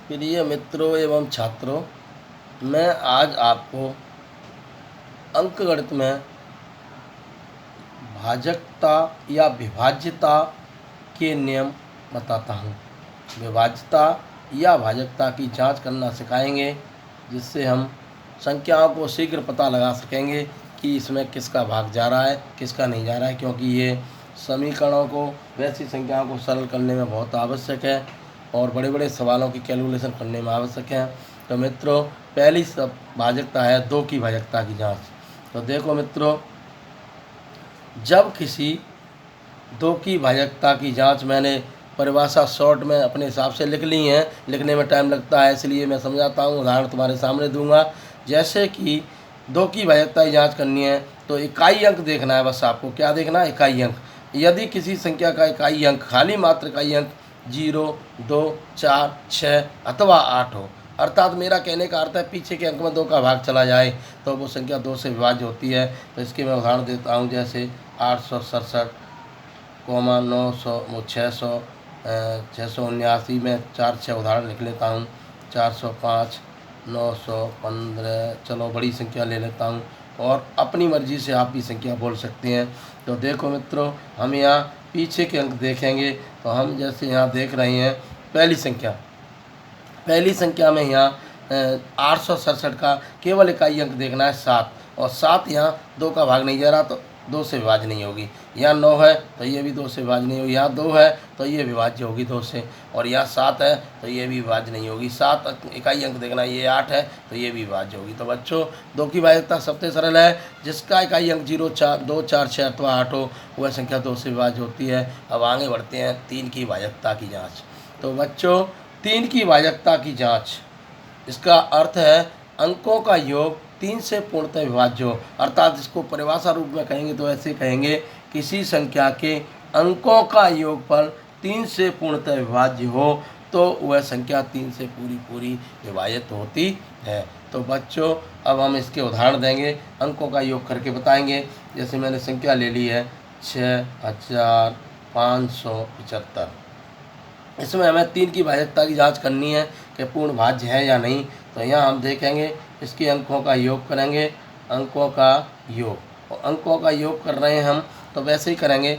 प्रिय मित्रों एवं छात्रों, मैं आज आपको अंकगणित में भाजकता या विभाज्यता के नियम बताता हूँ। विभाज्यता या भाजकता की जांच करना सिखाएंगे, जिससे हम संख्याओं को शीघ्र पता लगा सकेंगे कि इसमें किसका भाग जा रहा है, किसका नहीं जा रहा है, क्योंकि ये समीकरणों को, वैसी संख्याओं को सरल करने में बहुत आवश्यक है और बड़े बड़े सवालों की कैलकुलेशन करने में आवश्यक है। तो मित्रों, पहली सब भाजकता है दो की भाजकता की जांच। तो देखो मित्रों, जब किसी दो की भाजकता की जांच, मैंने परिभाषा शॉर्ट में अपने हिसाब से लिख ली है, लिखने में टाइम लगता है इसलिए मैं समझाता हूँ, उदाहरण तुम्हारे सामने दूंगा। जैसे कि दो की भाजकता की जांच करनी है तो इकाई अंक देखना है, बस आपको क्या देखना है, इकाई अंक। यदि किसी संख्या का इकाई अंक, खाली मात्र इकाई अंक 0, 2, 4, 6 अथवा 8 हो, अर्थात मेरा कहने का अर्थ है पीछे के अंक में 2 का भाग चला जाए तो वो संख्या 2 से विभाज्य होती है। तो इसके मैं उदाहरण देता हूँ, जैसे 867, 900, 600, 679 में 4 6 उदाहरण लिख लेता हूँ। 405, 915, चलो बड़ी संख्या ले लेता हूँ और अपनी मर्जी से आप भी संख्या बोल सकते हैं। तो देखो मित्रों, हम यहाँ पीछे के अंक देखेंगे तो हम जैसे यहाँ देख रहे हैं पहली संख्या में यहाँ 867 का केवल इकाई अंक देखना है 7, और 7 यहाँ 2 का भाग नहीं जा रहा तो 2 से विभाज्य नहीं होगी। यहाँ 9 है तो ये भी 2 से विभाज्य नहीं होगी। यहाँ 2 है तो ये विभाज्य होगी 2 से, और यहाँ 7 है तो ये भी विभाज्य नहीं होगी। 7 इकाई अंक देखना, ये 8 है तो ये भी विभाज्य होगी। तो बच्चों, दो की भाजकता सबसे सरल है, जिसका इकाई अंक 0, 4, 2, 4, 6 अथवा 8 हो, वह संख्या 2 से विभाज्य होती है। अब आगे बढ़ते हैं 3 की भाजकता की जाँच। तो बच्चों, 3 की भाजकता की जाँच, इसका अर्थ है अंकों का योग 3 से पूर्णतः विभाज्य हो, अर्थात इसको परिभाषा रूप में कहेंगे तो ऐसे कहेंगे, किसी संख्या के अंकों का योगफल 3 से पूर्णतः विभाज्य हो तो वह संख्या 3 से पूरी विभाजित होती है। तो बच्चों, अब हम इसके उदाहरण देंगे, अंकों का योग करके बताएंगे। जैसे मैंने संख्या ले ली है 6575, इसमें हमें 3 की भाजकता की जांच करनी है कि पूर्ण भाज्य है या नहीं। तो यहाँ हम देखेंगे, इसके अंकों का योग करेंगे, अंकों का योग, और अंकों का योग कर रहे हैं हम तो वैसे ही करेंगे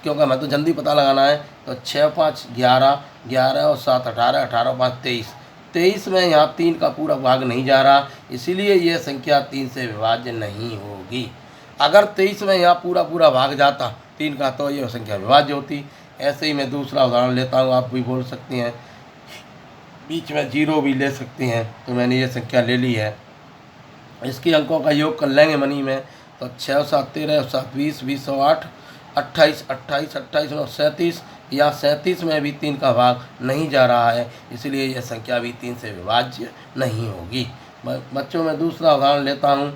क्योंकि हमें तो जल्दी पता लगाना है। तो 6 5 11, 11 और 7 18, 18 5 23, 23 में यहाँ 3 का पूरा भाग नहीं जा रहा, इसीलिए यह संख्या 3 से विभाज्य नहीं होगी। अगर 23 में यहाँ पूरा भाग जाता 3 का तो यह संख्या विभाज्य होती। ऐसे ही मैं दूसरा उदाहरण लेता हूँ, आप भी बोल सकते हैं, बीच में 0 भी ले सकते हैं। तो मैंने ये संख्या ले ली है, इसके अंकों का योग कर लेंगे मनी में। तो 6 7 13, 7 20, 20 और 8 28, 28, 28 और 37, या 37 में भी 3 का भाग नहीं जा रहा है, इसलिए यह संख्या भी 3 से विभाज्य नहीं होगी। बच्चों, मैं दूसरा उदाहरण लेता हूँ,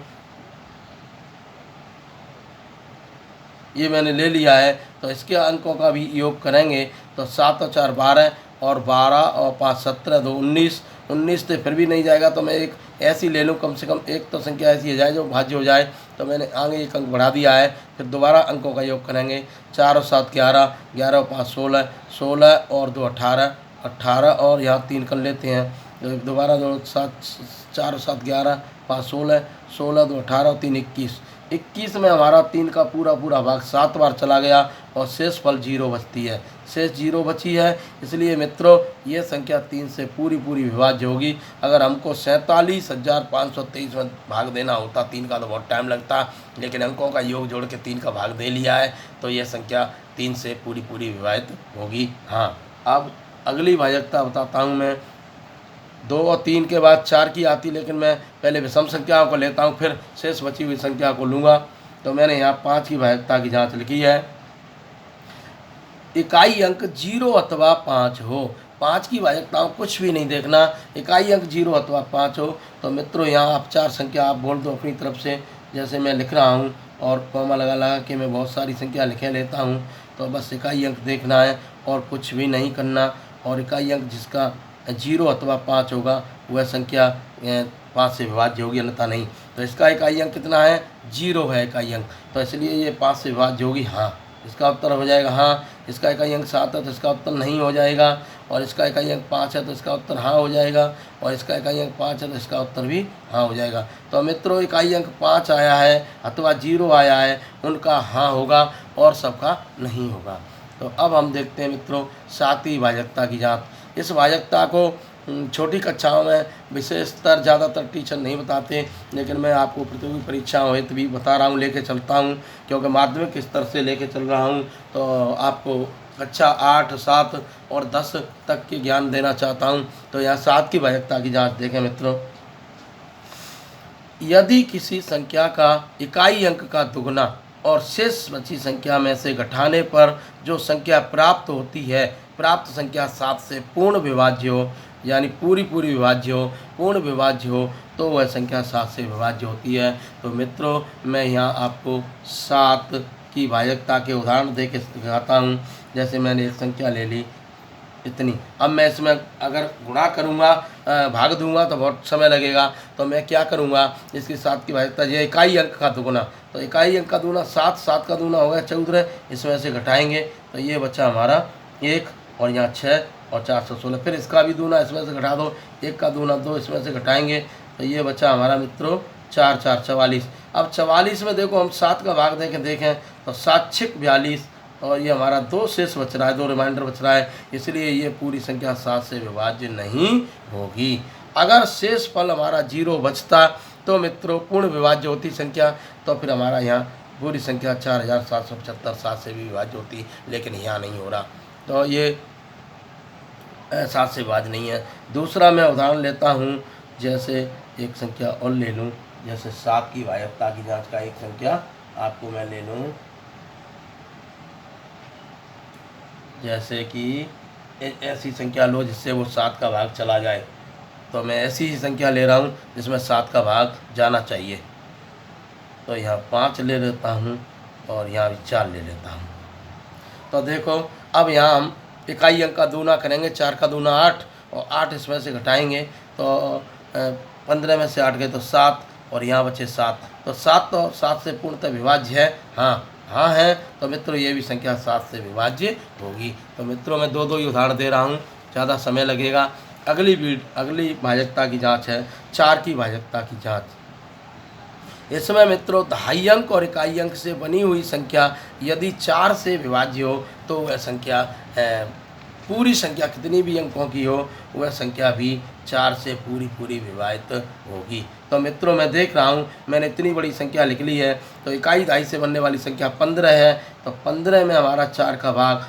ये मैंने ले लिया है। तो इसके अंकों का भी योग करेंगे तो 7 और 4 12, और 12 और 5 17, 2 19, 19 से फिर भी नहीं जाएगा तो मैं एक ऐसी ले लूँ, कम से कम एक तो संख्या ऐसी हो जाए जो भाज्य हो जाए। तो मैंने आगे एक अंक बढ़ा दिया है, फिर दोबारा अंकों का योग करेंगे। 4 और 7 11, 11 और 5 16, 16 और 2 18, 18 और यहाँ 3 कर लेते हैं। तो दोबारा 2 7, 4 और 7 11, 5 16, 16 2 18 और 3 21, 21 में हमारा 3 का पूरा भाग 7 बार चला गया और शेष फल 0 बचती है, शेष 0 बची है। इसलिए मित्रों, ये संख्या 3 से पूरी विभाज्य होगी। अगर हमको 47,523 में भाग देना होता 3 का तो बहुत टाइम लगता, लेकिन अंकों का योग जोड़ के 3 का भाग दे लिया है तो यह संख्या 3 से पूरी विभाजित होगी। हाँ, अब अगली भाजकता बताता हूँ मैं। 2 और 3 के बाद 4 की आती, लेकिन मैं पहले विषम संख्याओं को लेता हूँ, फिर शेष बची हुई संख्या को लूँगा। तो मैंने यहाँ 5 की भाजकता की जांच लिखी है, इकाई अंक 0 अथवा 5 हो। 5 की भाजकताओं कुछ भी नहीं देखना, इकाई अंक 0 अथवा 5 हो। तो मित्रों, यहाँ आप 4 संख्या आप बोल दो अपनी तरफ से, जैसे मैं लिख रहा हूँ, और कॉमा लगा के मैं बहुत सारी संख्या लिखे लेता हूँ। तो बस इकाई अंक देखना है और कुछ भी नहीं करना, और इकाई अंक जिसका 0 अथवा 5 होगा वह संख्या 5 से विभाज्य होगी, अन्यथा नहीं। तो इसका इकाई अंक कितना है, 0 है इकाई अंक, तो इसलिए ये 5 से विभाज्य होगी। हाँ, इसका उत्तर हो जाएगा हाँ। इसका इकाई अंक 7 है तो इसका उत्तर नहीं हो जाएगा। और इसका इकाई अंक 5 है तो इसका उत्तर हाँ हो जाएगा, और इसका इकाई अंक 5 है तो इसका उत्तर भी हाँ हो जाएगा। तो मित्रों इकाई अंक 5 आया है अथवा 0 आया है उनका हाँ होगा और सबका नहीं होगा। तो अब हम देखते हैं मित्रों सातवीं भाजकता की जांच। इस भाजकता को छोटी कक्षाओं में विशेषतर ज़्यादातर टीचर नहीं बताते, लेकिन मैं आपको प्रतियोगी परीक्षाओं हेतु भी बता रहा हूँ, लेके चलता हूँ, क्योंकि माध्यमिक स्तर से लेके चल रहा हूँ तो आपको कक्षा 8, 7 और 10 तक के ज्ञान देना चाहता हूँ। तो यहाँ 7 की भाजकता की जांच देखें मित्रों। यदि किसी संख्या का इकाई अंक का दुगना और शेष बची संख्या में से घटाने पर जो संख्या प्राप्त होती है, प्राप्त संख्या 7 से पूर्ण विभाज्य हो, यानी पूरी विभाज्य हो, पूर्ण विभाज्य हो, तो वह संख्या 7 से विभाज्य होती है। तो मित्रों मैं यहाँ आपको 7 की भाजकता के उदाहरण दे के दिखाता हूँ। जैसे मैंने एक संख्या ले ली इतनी, अब मैं इसमें अगर गुणा करूँगा, भाग दूंगा तो बहुत समय लगेगा, तो मैं क्या करूँगा, इसकी 7 की भाजकता ये इकाई अंक का दुगुना, तो इकाई अंक का दुगुना 7, 7 का दुगुना हो गया 14, इसमें से घटाएंगे तो ये बचा हमारा 1 और यहाँ 6 और 416, फिर इसका भी दुगुना इसमें से घटा दो, 1 का दुगुना 2, इसमें से घटाएंगे तो ये बचा हमारा मित्रों 4, 4 44। अब 44 में देखो हम 7 का भाग देखें तो 7 6 42 और ये हमारा 2 शेष बच रहा है, 2 रिमाइंडर बच रहा है, इसलिए ये पूरी संख्या 7 से विभाज्य नहीं होगी। अगर शेष फल हमारा 0 बचता तो मित्रों पूर्ण विभाज्य होती संख्या, तो फिर हमारा यहाँ पूरी संख्या 4775 7 से भी विभाज्य होती, लेकिन यहाँ नहीं हो रहा, तो ये 7 से विभाज्य नहीं है। दूसरा मैं उदाहरण लेता हूँ, जैसे एक संख्या और ले लूँ, जैसे 7 की भाजकता की जाँच का एक संख्या आपको मैं ले लूँ, जैसे कि ऐसी संख्या लो जिससे वो 7 का भाग चला जाए, तो मैं ऐसी ही संख्या ले रहा हूँ जिसमें 7 का भाग जाना चाहिए। तो यहाँ 5 ले लेता हूँ और यहाँ भी 4 ले लेता हूँ। तो देखो अब यहाँ हम इकाई अंक का दूना करेंगे, 4 का दूना 8 और 8 इसमें से घटाएंगे तो 15 में से 8 गए तो 7 और यहाँ बचे 7, तो 7 तो 7 से पूर्णतः विभाज्य है, हाँ है, तो मित्रों ये भी संख्या 7 से विभाज्य होगी। तो मित्रों मैं 2 ही उदाहरण दे रहा हूँ, ज़्यादा समय लगेगा। अगली भाजकता की जांच है 4 की भाजकता की जांच। इसमें मित्रों दहाई अंक और इकाई अंक से बनी हुई संख्या यदि 4 से विभाज्य हो तो वह संख्या पूरी संख्या कितनी भी अंकों की हो वह संख्या भी 4 से पूरी विभाजित होगी। तो मित्रों मैं देख रहा हूँ मैंने इतनी बड़ी संख्या लिख ली है, तो इकाई दहाई से बनने वाली संख्या 15 है, तो 15 में हमारा 4 का भाग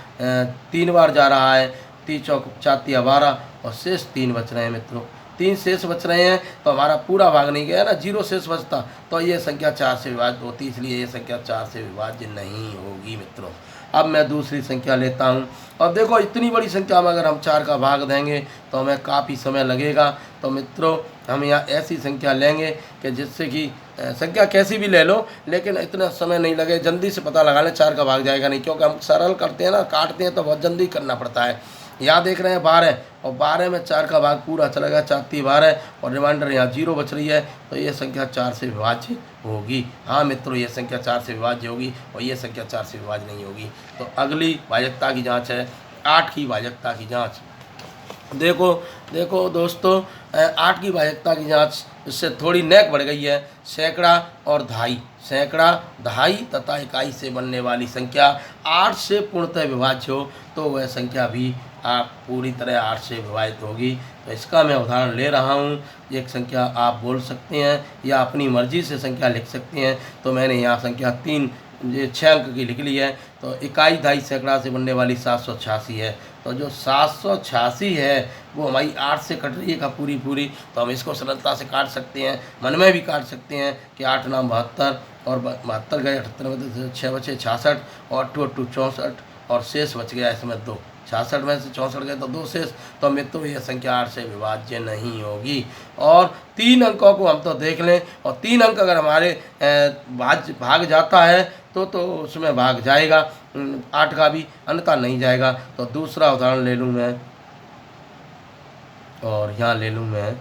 3 बार जा रहा है, 3 चौक 4 तिया 12 और शेष 3 बच रहे हैं मित्रों, 3 शेष बच रहे हैं, तो हमारा पूरा भाग नहीं गया ना, 0 शेष बचता, तो ये संख्या 4 से विभाजित होती, इसलिए ये संख्या 4 से विभाज्य नहीं होगी मित्रों। अब मैं दूसरी संख्या लेता हूँ। अब देखो इतनी बड़ी संख्या में अगर हम 4 का भाग देंगे तो हमें काफ़ी समय लगेगा, तो मित्रों हम यहाँ ऐसी संख्या लेंगे कि जिससे कि संख्या कैसी भी ले लो लेकिन इतना समय नहीं लगे, जल्दी से पता लगा लें 4 का भाग जाएगा नहीं, क्योंकि हम सरल करते हैं ना, काटते हैं तो बहुत जल्दी करना पड़ता है। यहाँ देख रहे हैं 12 और 12 में 4 का भाग पूरा चला गया, 4 3 12 और रिमाइंडर यहाँ 0 बच रही है, तो ये संख्या 4 से विभाज्य होगी। हाँ मित्रों ये संख्या 4 से विभाज्य होगी और ये संख्या 4 से विभाज्य नहीं होगी। तो अगली भाजकता की जांच है 8 की भाजकता की जांच। देखो दोस्तों 8 की भाजकता की जांच इससे थोड़ी नेक बढ़ गई है, सैकड़ा और दहाई, सैकड़ा दहाई तथा इकाई से बनने वाली संख्या 8 से पूर्णतः विभाज्य हो तो वह संख्या भी आप पूरी तरह 8 से विभाजित होगी। तो इसका मैं उदाहरण ले रहा हूँ, एक संख्या आप बोल सकते हैं या अपनी मर्जी से संख्या लिख सकते हैं। तो मैंने यहाँ संख्या 6 अंक की लिख ली है। तो इकाई दहाई सैकड़ा से बनने वाली 786 है, तो जो 786 है वो हमारी 8 से कट रही है का पूरी, तो हम इसको सरलता से काट सकते हैं, मन में भी काट सकते हैं कि 8 नाम 72 और 72 गए 78 में 6 बचे 66 और 8 8 64 और शेष बच गया इसमें 2, 66 में से 64 गए तो 2 शेष, तो मित्रों यह संख्या 8 से विभाज्य नहीं होगी। और 3 अंकों को हम तो देख लें, और 3 अंक अगर हमारे भाग जाता है तो उसमें भाग जाएगा 8 का भी, अन्यथा नहीं जाएगा। तो दूसरा उदाहरण ले लूँ मैं, और यहाँ ले लूँ मैं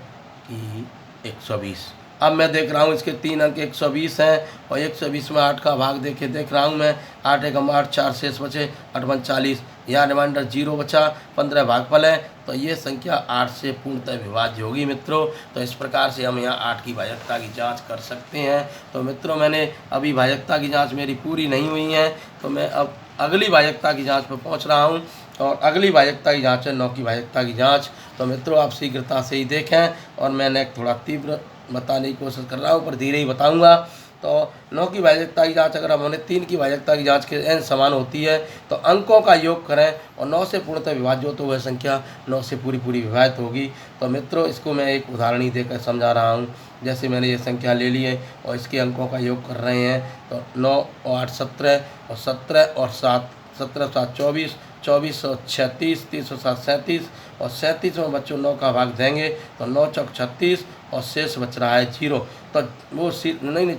कि 120। अब मैं देख रहा हूँ इसके 3 अंक 120 हैं और 120 में 8 का भाग देख रहा हूँ मैं। 8 एकम 8, 4 शेष बचे, 8 1 40, यहाँ रिमाइंडर 0 बचा, 15 भागफल है। तो ये संख्या 8 से पूर्णतः विभाज्य होगी मित्रों। तो इस प्रकार से हम यहाँ 8 की भाजकता की जांच कर सकते हैं। तो मित्रों मैंने अभी भाजकता की जांच मेरी पूरी नहीं हुई है, तो मैं अब अगली भाजकता की जांच पर पहुंच रहा हूं। और अगली भाजकता की जांच है 9 की भाजकता की जांच। तो मित्रों आप शीघ्रता से ही देखें, और मैंने थोड़ा तीव्र बताने की कोशिश कर रहा हूँ, पर धीरे ही बताऊँगा। तो 9 की भाजकता की जांच अगर हमने 3 की भाजकता की जांच के n समान होती है तो अंकों का योग करें और 9 से पूर्णतः विभाज्य हो तो वह संख्या 9 से पूरी विभाजित होगी। तो मित्रों इसको मैं एक उदाहरण ही देकर समझा रहा हूँ। जैसे मैंने ये संख्या ले ली है और इसके अंकों का योग कर रहे हैं, तो 9 और 8 17 और 17 और 7, 17 7 24, 24 और 36, 30 और 7 37 और 37 में बच्चों 9 का भाग देंगे तो 9 चौक 36 और शेष बच रहा है 0। तो वो नहीं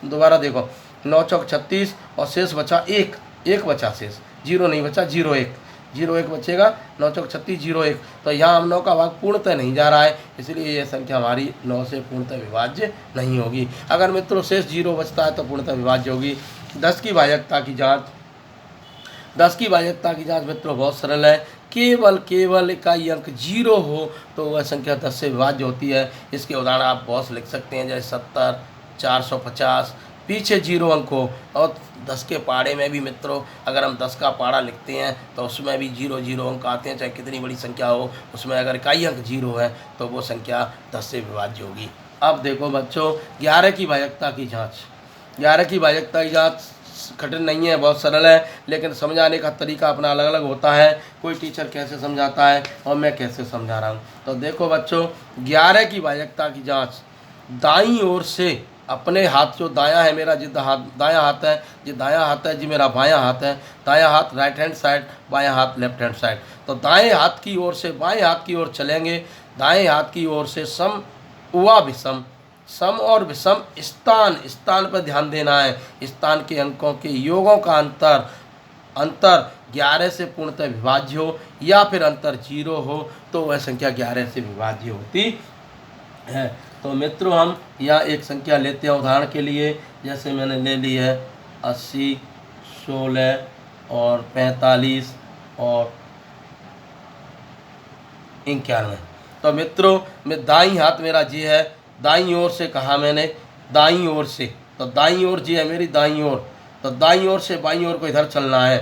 दोबारा देखो, 9 चौक 36 और शेष बचा 1 बचा, शेष 0 नहीं बचा, 0 1 बचेगा, 9 चौक 36 0 1। तो यहाँ हम 9 का भाग पूर्णतः नहीं जा रहा है, इसलिए ये संख्या हमारी 9 से पूर्णतः विभाज्य नहीं होगी। अगर मित्रों शेष 0 बचता है तो पूर्णतः विभाज्य होगी। 10 की भाजकता की जाँच। 10 की भाजकता की जाँच मित्रों बहुत सरल है। केवल इकाई अंक 0 हो तो वह संख्या 10 से विभाज्य होती है। इसके उदाहरण आप बहुत लिख सकते हैं, जैसे 70, 450, पीछे 0 अंक हो। और 10 के पाड़े में भी मित्रों अगर हम 10 का पाड़ा लिखते हैं तो उसमें भी 0 अंक आते हैं, चाहे कितनी बड़ी संख्या हो, उसमें अगर इकाई अंक 0 है तो वो संख्या 10 से विभाज्य होगी। अब देखो बच्चों 11 की भाजकता की जाँच। 11 की भाजकता की जाँच कठिन नहीं है, बहुत सरल है, लेकिन समझाने का तरीका अपना अलग अलग होता है। कोई टीचर कैसे समझाता है और मैं कैसे समझा रहा हूँ। तो देखो बच्चों 11 की भाजकता की जांच, दाईं ओर से अपने हाथ, जो दायां है मेरा, जिद हाथ दायां हाथ है, जो दायां हाथ है जी मेरा बायां हाथ है, दायां हाथ राइट हैंड साइड, बायां हाथ लेफ्ट हैंड साइड। तो दाएं हाथ की ओर से बाएं हाथ की ओर चलेंगे। दाएं हाथ की ओर से सम व विषम, सम और विषम स्थान पर ध्यान देना है। स्थान के अंकों के योगों का अंतर 11 से पूर्णतः विभाज्य हो या फिर अंतर 0 हो तो वह संख्या 11 से विभाज्य होती है। तो मित्रों हम यहाँ एक संख्या लेते हैं उदाहरण के लिए। जैसे मैंने ले ली है 80, 16 और 45 और 91। तो मित्रों मैं दाईं हाथ मेरा जी है, दाईं ओर से कहा मैंने, दाईं ओर से, तो दाईं ओर जी है मेरी दाईं ओर, तो दाईं ओर से बाईं ओर को इधर चलना है।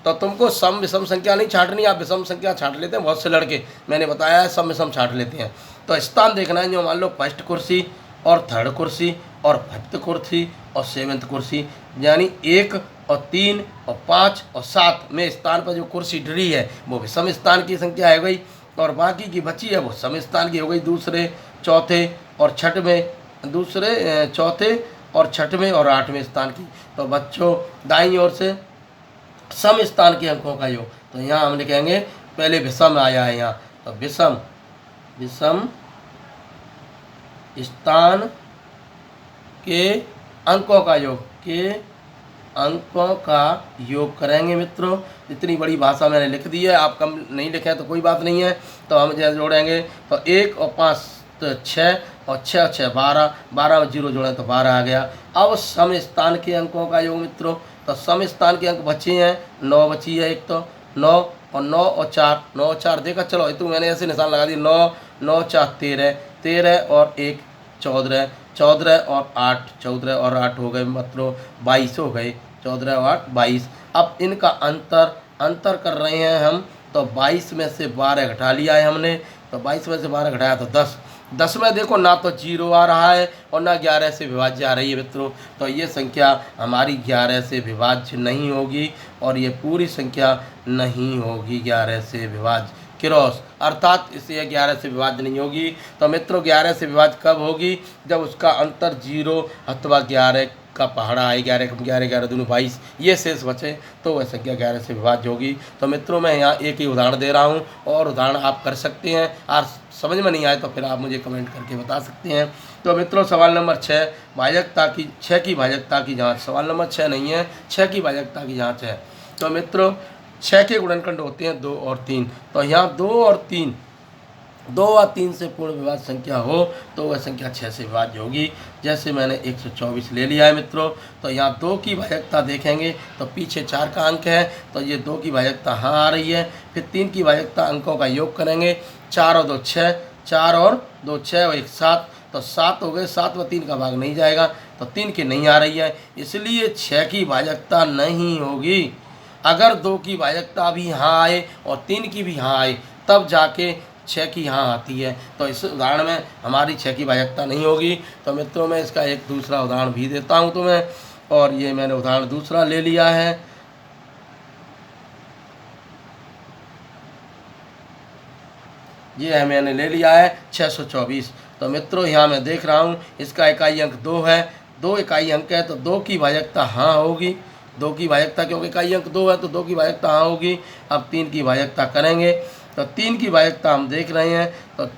तो तुमको सम विषम संख्या नहीं छांटनी, आप विषम संख्या छांट लेते हैं बहुत से लड़के, मैंने बताया है सम विषम छांट लेते हैं। तो स्थान देखना है, जो मान लो फर्स्ट कुर्सी और थर्ड कुर्सी और फिफ्थ कुर्सी और सेवन्थ कुर्सी, यानी 1 और 3 और 5 और 7 में स्थान पर जो कुर्सी डरी है वो विषम स्थान की संख्या हो गई, और बाकी की बची है वो सम स्थान की हो गई। दूसरे, चौथे और छठवें, दूसरे, चौथे और छठवें और 8वें स्थान की। तो बच्चों दाईं ओर से सम स्थान के अंकों का योग, तो यहाँ हम लिखेंगे, पहले विषम आया है यहाँ, तो विषम स्थान के अंकों का योग, के अंकों का योग करेंगे मित्रों। इतनी बड़ी भाषा मैंने लिख दी है, आप कम नहीं लिखे तो कोई बात नहीं है। तो हम जैसे जोड़ेंगे तो 1 और 5 तो 6 और 6 और 6 12, 12 में 0 जोड़ें तो 12 आ गया। अब सम स्थान के अंकों का योग मित्रों, तो सम स्थान के अंक बचे हैं 9 बची है, एक तो 9 और 9 और 4, 9 और 4 देखा, चलो ये तो मैंने ऐसे निशान लगा दी, 9 9 4 13, 13 और 1 14, 14 और 8 14 और 8 हो गए मित्रों 22 हो गए, 14 और 8 22। अब इनका अंतर कर रहे हैं हम, तो 22 में से 12 घटा लिया है हमने, तो 22 में से 12 घटाया तो 10। 10 में देखो ना तो 0 आ रहा है और ना 11 से विभाज्य आ रही है मित्रों, तो ये संख्या हमारी 11 से विभाज्य नहीं होगी और ये पूरी संख्या नहीं होगी 11 से विभाज्य, क्रॉस, अर्थात इसे 11 से विभाज्य नहीं होगी। तो मित्रों 11 से विभाज्य कब होगी, जब उसका अंतर 0 अथवा 11 का पहाड़ा है, 11 कम 11 11 दूनी 22, ये शेष बचे तो वह संख्या 11 से विभाज्य होगी। तो मित्रों मैं यहाँ एक ही उदाहरण दे रहा हूँ और उदाहरण आप कर सकते हैं, और समझ में नहीं आए तो फिर आप मुझे कमेंट करके बता सकते हैं। तो मित्रों सवाल नंबर 6 भाजकता की 6 की भाजकता की जाँच, सवाल नंबर 6 नहीं है, 6 की भाजकता की जाँच है। तो मित्रों 6 के गुणनखंड होते हैं 2 और 3, तो यहाँ 2 और 3 2 व 3 से पूर्ण विभाज्य संख्या हो तो वह संख्या 6 से विभाज्य होगी। जैसे मैंने 124 ले लिया है मित्रों, तो यहाँ 2 की भाजकता देखेंगे तो पीछे 4 का अंक है, तो ये 2 की भाजकता हाँ आ रही है। फिर 3 की भाजकता अंकों का योग करेंगे, 4 और 2 6, 4 और 2 6 और 1 7, तो 7 हो गए। 7 व 3 का भाग नहीं जाएगा, तो 3 की नहीं आ रही है, इसलिए 6 की भाजकता नहीं होगी। अगर 2 की भाजकता भी हाँ आए और 3 की भी हाँ आए तब जाके 6 की हाँ आती है। तो इस उदाहरण में हमारी 6 की भाजकता नहीं होगी। तो मित्रों मैं इसका एक दूसरा उदाहरण भी देता हूँ तुम्हें, और ये मैंने उदाहरण दूसरा ले लिया है। ये है मैंने ले लिया है 624। तो मित्रों यहाँ मैं देख रहा हूँ इसका इकाई अंक 2 है, 2 इकाई अंक है, तो 2 की भाजकता हाँ होगी। 2 की भाजकता क्योंकि इकाई अंक 2 है तो 2 की भाजकता हाँ होगी। अब 3 की भाजकता करेंगे, तो 3 की भाजकता हम देख रहे हैं, तो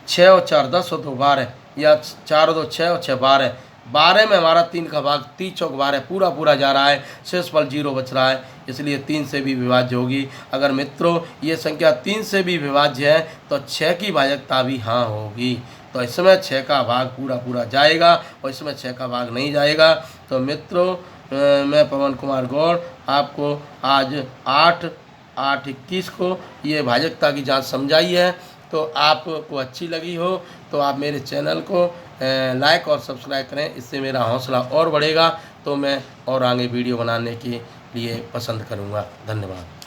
6 और 4 10 और 2 12, या 4 और 2 6 और 6 12, 12 में हमारा 3 का भाग 3 चौक 12 पूरा पूरा जा रहा है, शेषफल 0 बच रहा है, इसलिए 3 से भी विभाज्य होगी। अगर मित्रों ये संख्या 3 से भी विभाज्य है तो 6 की भाजकता भी हाँ होगी। तो इसमें 6 का भाग पूरा पूरा जाएगा और इसमें 6 का भाग नहीं जाएगा। तो मित्रों मैं पवन कुमार गौड़ आपको आज 8/8/21 को ये भाजकता की जांच समझाई है। तो आपको अच्छी लगी हो तो आप मेरे चैनल को लाइक और सब्सक्राइब करें, इससे मेरा हौसला और बढ़ेगा, तो मैं और आगे वीडियो बनाने के लिए पसंद करूँगा। धन्यवाद।